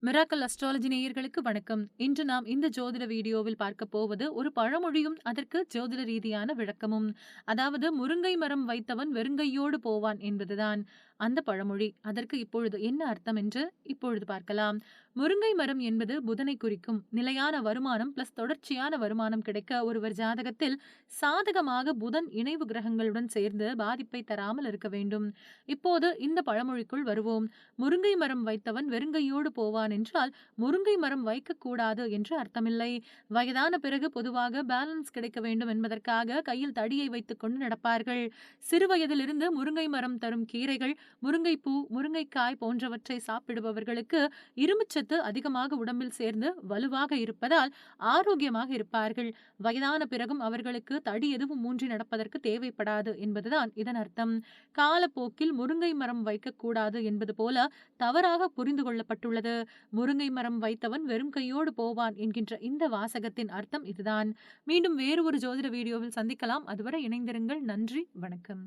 Miracle astrology நேயர்களுக்கு வணக்கம். இன்று நாம் இந்த ஜோதிட வீடியோவில் பார்க்க போவது ஒரு பழமொழியும் அதற்கு ஜோதிட ரீதியான விளக்கமும். அதாவது முருங்கை மரம் வைத்தவன் வெறுங்கையோடு போவான் என்பதுதான் அந்த பழமொழி. அதற்கு இப்பொழுது என்ன அர்த்தம் என்று இப்பொழுது பார்க்கலாம். முருங்கை மரம் என்பது புதனை குறிக்கும். நிலையான வருமானம் பிளஸ் தொடர்ச்சியான வருமானம் கிடைக்க ஒருவர் ஜாதகத்தில் சாதகமாக புதன் இணைவு கிரகங்களுடன் சேர்ந்து பாதிப்பை தராமல் இருக்க வேண்டும். இப்போது இந்த பழமொழிக்குள் வருவோம். முருங்கை மரம் வைத்தவன் வெறுங்கையோடு போவான் என்றால் முருங்கை மரம் வைக்கக்கூடாது என்று அர்த்தமில்லை. வயதான பிறகு பொதுவாக பேலன்ஸ் கிடைக்க வேண்டும் என்பதற்காக கையில் தடியை வைத்துக் கொண்டு நடப்பார்கள். சிறு வயதிலிருந்து முருங்கை மரம் தரும் கீரைகள், முருங்கைப்பூ, முருங்கைக்காய் போன்றவற்றை சாப்பிடுபவர்களுக்கு இரும்புச்சத்து அதிகமாக உடம்பில் சேர்ந்து வலுவாக இருப்பதால் ஆரோக்கியமாக இருப்பார்கள். வயதான பிறகும் அவர்களுக்கு தடி எதுவும் ஊன்றி நடப்பதற்கு தேவைப்படாது என்பதுதான் இதன் அர்த்தம். காலப்போக்கில் முருங்கை மரம் வைக்கக்கூடாது என்பது போல தவறாக புரிந்து கொள்ளப்பட்டுள்ளது. முருங்கை மரம் வைத்தவன் வெறும் கையோடு போவான் என்கின்ற இந்த வாசகத்தின் அர்த்தம் இதுதான். மீண்டும் வேறு ஒரு ஜோதிட வீடியோவில் சந்திக்கலாம். அதுவரை இணைந்திருங்கள். நன்றி, வணக்கம்.